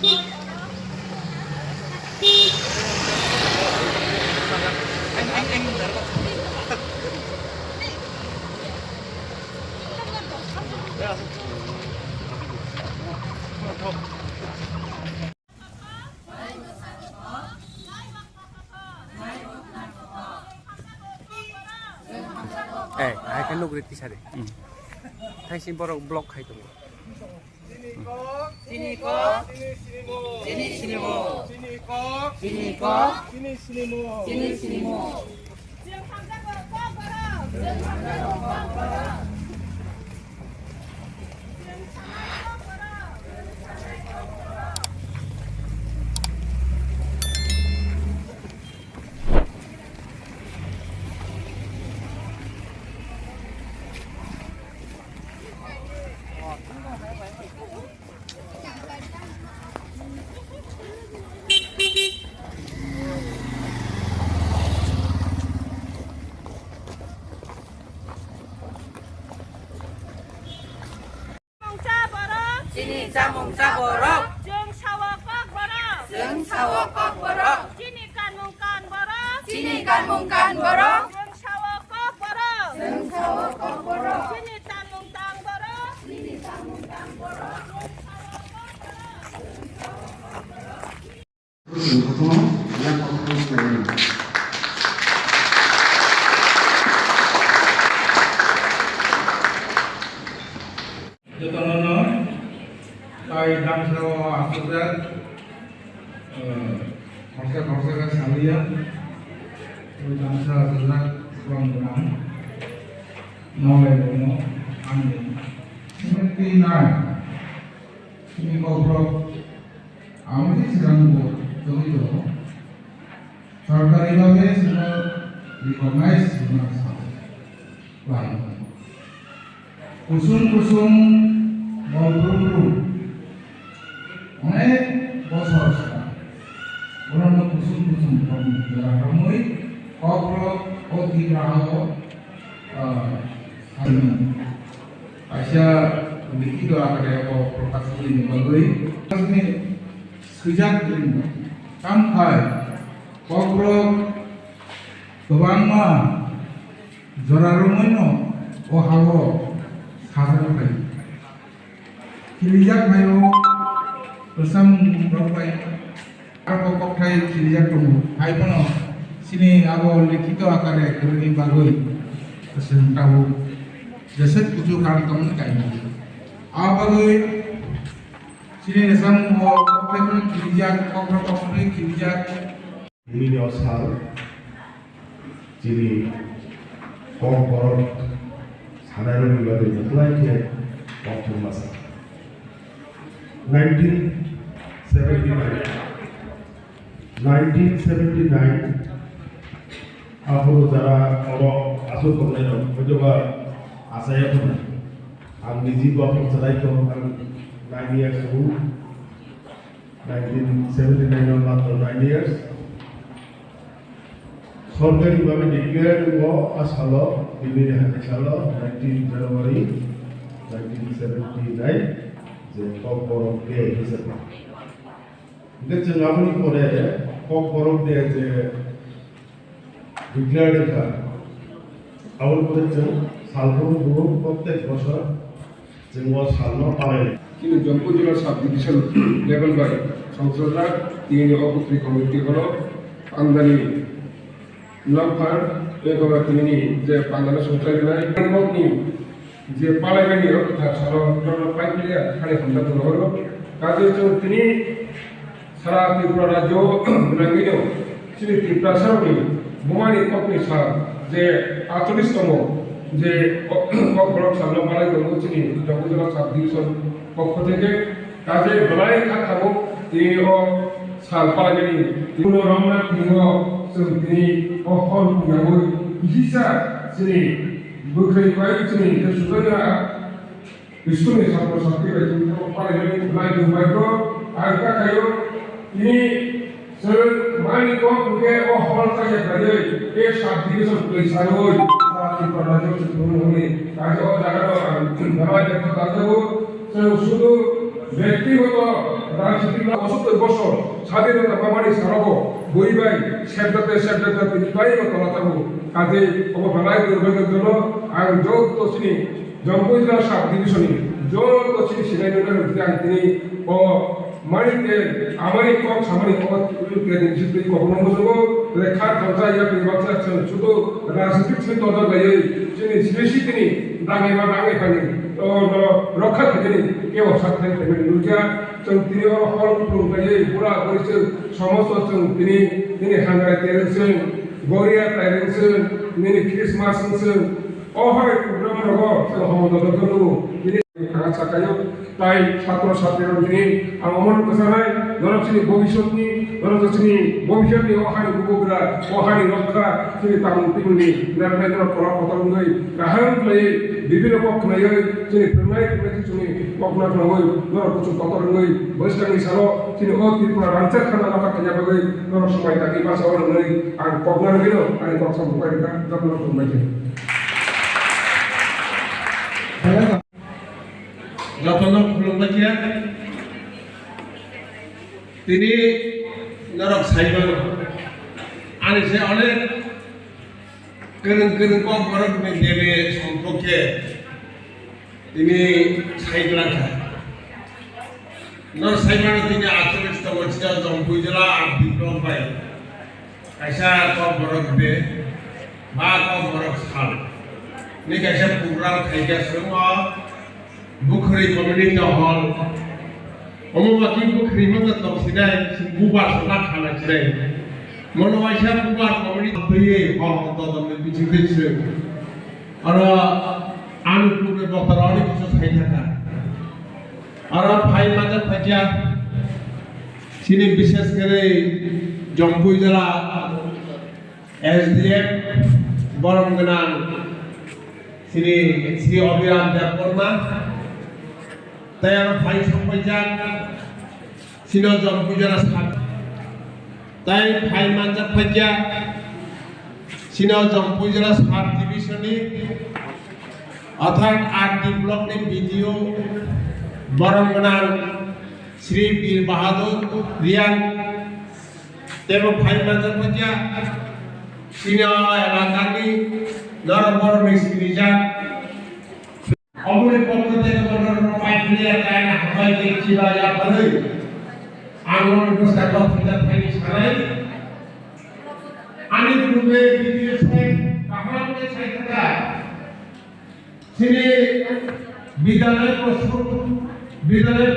hai cái lục đi xa đi hai xin bỏ block hay tụi Sini kok. Sini sini mo. Sini kok. Sini kok. Sini sini mo. Sini sini mo. Siang sampai kok barang. Siang sampai kok barang. Sini jamung borok, jeng sawo kok borok, jeng sawo kok borok. Sini kan borok, sini kan borok, jeng sawo kok borok, jeng sawo kok borok. Sini tang borok, sini tang borok. Tay đang theo áp ra khẩu ra sáng lý tôi đang theo ra vòng nóng nói về nó ăn những cái này những câu pro আমি জানব জড়িত সরকারিভাবে সেটা recognise পাই কুসুম কুসুম বলবুরু অনেক বছর পুরনো কুসুম কুসুম যারা ক্রমই কক্র অতিগ্রাহ আইসা লিখিত আকারে প্রকাশ করে নিবাগৈ আপনি সুজাক দিন কাম খায় কক্র গোবাংমা জরারমন্য ও হাব সাজানো খাই কিলিজাক ভাইও প্রসাম রবাই আর ককথাই কিলিজাক দङ ভাইপন সিনি আবো লিখিত আকারে গরনি বাগৈ সেন্টাও जैसे कुछ कार्य कम नहीं आप अगर sini esam kopekun kirijak kopekun kirijak ini nyosal jadi korporat sadarun juga dibetulan ke waktu masa 1979 aku jara kalau asal kemudian mencoba asaya pun আমি জীবন চালাইতো 9 years old 1979 এর মাত্র 9 years সরকারিভাবে ডিক্লেয়ার হওয়া আসল বিবির হাসাল 19 জানুয়ারি 1979 যে ককবরক ডে হিসেবে দেখছেন আপনি পরে ককবরক ডে যে ডিক্লেয়ার দেখা আউল করেছেন সালফোন গ্রুপ প্রত্যেক বছর যে সালন পালন কিন্তু জয়পুর জেলার সাব ডিভিশন লেভেল বাই সংসদরা তিনি অপত্রী কমিটি হল আমদানি লম্ফার এগুলো তিনি যে পান্দানা সংসারী নাই যে পালাইবানি অর্থাৎ সারা পাইপিলিয়া সাড়ে ঘন্টা ধরে হল কাজে তিনি সারা ত্রিপুরা রাজ্য নাঙ্গিনেও তিনি ত্রিপুরা সারণী বোমানি কপনি সার যে 48তম যে ককবরক সামনে পালাই দঙ্গ চিনি জয়পুর জেলা সাব ডিভিশন পক্ষ থেকে কাজে বেলায় খাবো তিনি সাল পালাইনি তিনি রমনাথ সিংহ তিনি অহল পুয়াবই হিসা তিনি বুখাই পাই তিনি সুগন্ধা বিষ্ণুনি ছাত্র ছাত্রী বাই পালাইনি বেলায় দুবাইকো আর কাকায়ো তিনি মানি কো বুকে অহল কাজে কাজে এ সাব ডিভিশন পয়সারই সাথী পরাজয় শুরু হলে কাজে জায়গা বেলায় দেখো কাজে শুধু ব্যক্তিগত রাজনীতিক ৭৫ বছর স্বাধীনতা বাবারি সারব বইবাই সেবদাতে তিনি তাই তলা থাকবো কাজে অবহেলাই দুর্ভাগ্যের জন্য আর যৌথ চিনি জম্পুজলা সাব ডিভিশনে যৌথ চিনি সিনাই তিনি ও মারিতে আমারি কক সামারি কক নিশ্চিত কখনো বসবো রেখা ধ্বংসা ইয়া বাচ্চা ছোট রাজনীতিক ছিন্ন দরকার চিনি বেশি তিনি দাঙে বা দাঙে পানি রক্ষা থেকে কেউ সাথে দুর্গা তিনি হল পুরা পরিচয় সমস্ত তিনি হাঙ্গায় তেরেছেন গরিয়া তাইরেছেন তিনি খ্রিস্টমাস অহয় প্রোগ্রাম রব সমদল তিনি কাজ সাকায় তাই ছাত্র ছাত্রীরা তিনি আমার কোথায় ধরছিনি ভবিষ্যৎনি ধরছিনি ভবিষ্যৎনি অহানি গুবুগরা অহানি রক্ষা তিনি তামন তিনি নির্ণয় করা পতঙ্গই কাহান লই বিভিন্ন পক্ষ লই তিনি প্রেমাই প্রেমাই তিনি পকনা লই ধর কিছু কতর লই বৈষ্ণবী সালো তিনি ও ত্রিপুরা রাজ্যের খানা রাখা খাজা বগই ধর সময় তাকি ভাষা লই আর পকনা গেল আর কথা বলে যত্ন করতে যতন খুলুমবাজিয়া তিনি নরক সাইবার আনিছে অনেক গোरों কম বরক নেবে সম্পর্কে তিনি সাইডলাখা নর সাইবার তিনি 48 বছর জম্পুই জেলা আর বিপ্লব পাই কাইসা কম বরক বে বা কম বরক সাল নি কাইসা প্রোগ্রাম খাইগা সঙ্গ Bukhari community hall. Omomaki Bukhari manga topsidai bubar salat khala chidai. Monowaisha bubar community piye hall to the pichhe. Ara anupure botarani kichu sai thaka. Ara bhai maja phajia sini bishes kore Jampui jela SDF Boromganan Sri Abiram Deporma তাই আমার ভাই সম্পর্কে সিনো জম্পুজরা স্থান তাই ভাই মানজাত ফাইজা সিনো জম্পুজরা sub ডিভিশনে অর্থাৎ 8 ব্লকনি video বরমগনার Shri বীর বাহাদুর রিয়ান তেব ভাই মানজাত ফাইজা সিনো এলাকানি নরবর মিস্ত্রিজা অমরের পক্ষ থেকে মনোরম পাইলিয়া কায় না হাবাই দেখছি বা ইয়া বলে আন্দোলন প্রস্তাব লক্ষিতা থাকি ছাড়াই আমি গ্রুপে ভিডিও সাইট কাহলামে সাইট থাকা সিনে বিদ্যালয়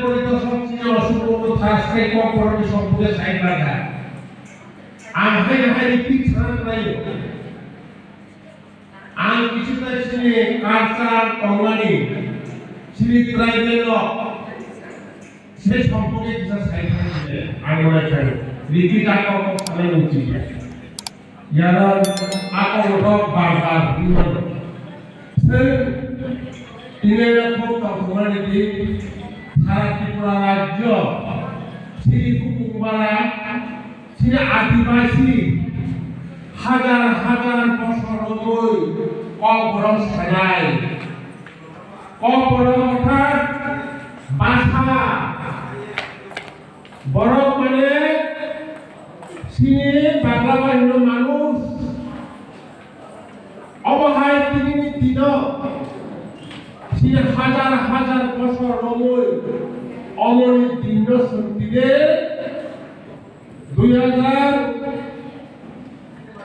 পরিদর্শক সিনে অসুখ থাকছে কর্পোরেট সম্পূর্ণ সাইট রাখা আর হাই পিছন নাই আর কিছু তাইছিনে কালচার কংলানি শ্রী ট্রাইবেল সে সম্পর্কে কিছু সাইট আছে আইওয়া চাই রীতি কাকা খালি উঠি যারা আকর্ষক বারবার বিনোদ সে তিনের খুব কংলানি দি সারা ত্রিপুরা রাজ্য শ্রী কুকুমারা শ্রী আদিবাসী হাজার হাজার বছর ধরে কবরম সাজায় কবরম অর্থাৎ বাসা বরফ মানে সিনে বাংলা বাহিন্য মানুষ অবহায় তিনি দিন সিনে হাজার হাজার বছর রময় অমনি দিন শক্তিদের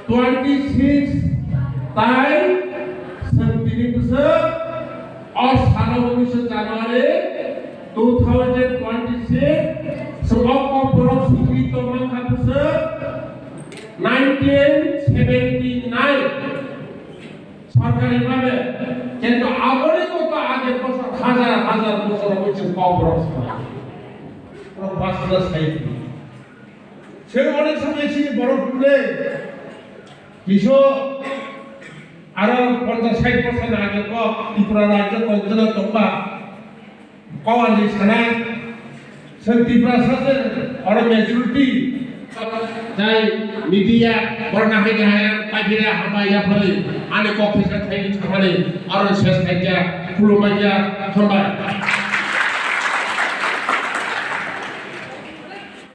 2026 তাই তিনি বছর और 19 জানুয়ারি 2026 সবক বরফ স্বীকৃত মাঙ্গা বছর 1979 সরকারিভাবে কিন্তু আগরে কত আগে বছর হাজার হাজার বছর হয়েছে কবরফ প্রভাসনা সাইট সে অনেক সময় ছিল বরফ তুলে কিছু আরো 50-60% আগে ত্রিপুরা রাজ্য কয়েকজন তম্বা কওয়ালি সানা ত্রিপুরা শাসন আর মেজরিটি যাই মিডিয়া বর্ণা হয়ে যায় পাইরা হামাইয়া ফলে আনে কফিসা থাকি ছাড়ে আর শেষ থাকি খুলুমাইয়া সম্ভব